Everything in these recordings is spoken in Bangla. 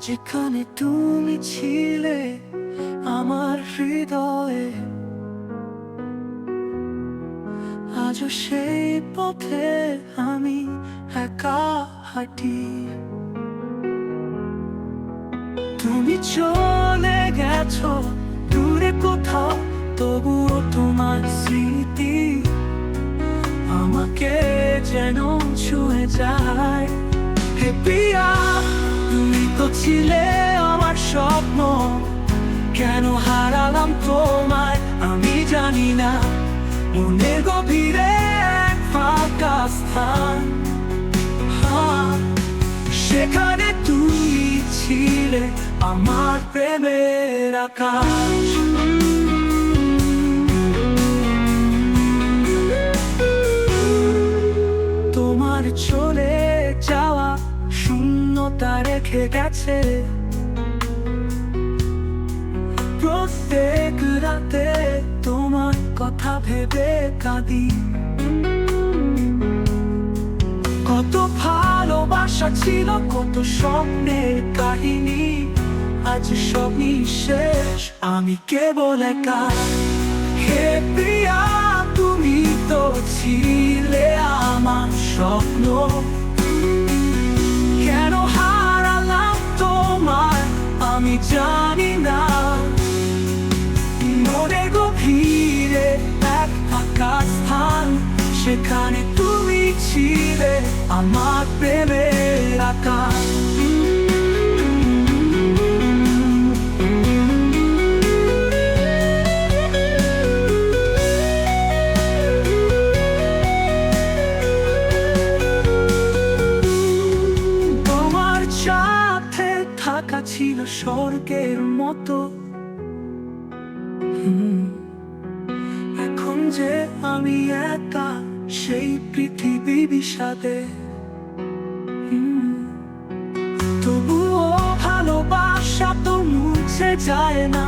যেখানে তুমি ছিলে আমার হৃদয়ে, আজও সেই পথে আমি একা হাঁটি। তুমি চলে গেছো দূরে কোথাও, তবুও তোমার স্মৃতি আমাকে যেন ছুঁয়ে যায়। হে প্রিয়া, তুমি তো ছিলে আমার স্বপ্ন, কেন হারালাম তোমায় আমি জানি না। মনের গভীরে এক ফাঁকা স্থান, সেখানে তুমি ছিলে আমার প্রেমের আকাশ। তোমার চলে যাওয়া শূন্যতা রেখে গেছে, প্রত্যেক রাতে তোমার কথা ভেবে কাঁদি। কত ভালোবাসা ছিল, কত স্বপ্নের কাহিনী, আজ সব শেষ, আমি কেবল একা। হে প্রিয়া, তুমি তো ছিলে আমার স্বপ্ন, কেন হারালাম তোমায় আমি জানি না। মনে গভীরে এক ফাঁকা স্থান, সেখানে তুমি ছিলে আমার প্রেমের আকাশ। তোমার সাথে থাকা ছিল স্বর্গের মতো, এখন যে আমি একা সেই পৃথিবী বিষাদে। তবুও ভালোবাসা তো মুছে যায় না,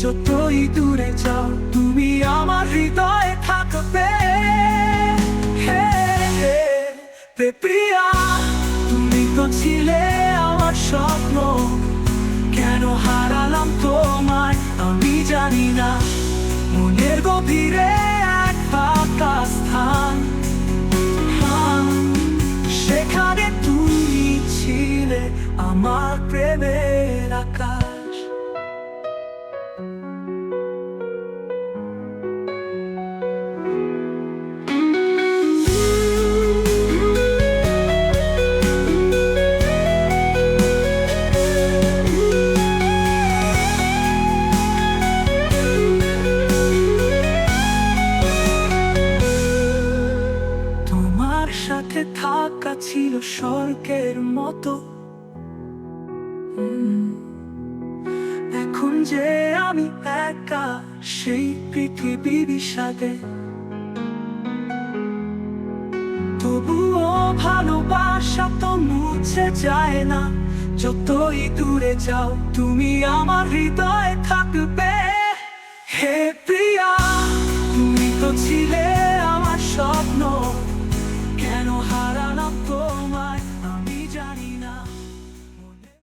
যতই দূরে যাও তুমি আমার হৃদয়ে থাকবে। হে হে প্রিয়া, তুমি তো ছিলে আমার স্বপ্ন, কেন হারালাম তোমায় আমি জানি না। মনের গভীরে এক ফাঁকা স্থান, সেখানে তুমি ছিলে আমার প্রেমের আকাশ। তোমার সাথে থাকা ছিল স্বর্গের মতো, এখন যে আমি একা সেই পৃথিবী বিষাদে। তবুও ভালোবাসা তো মুছে যায় না, যতই দূরে যাও তুমি আমার হৃদয়ে থাকবে। হে প্রিয়া, তুমি তো ছিলে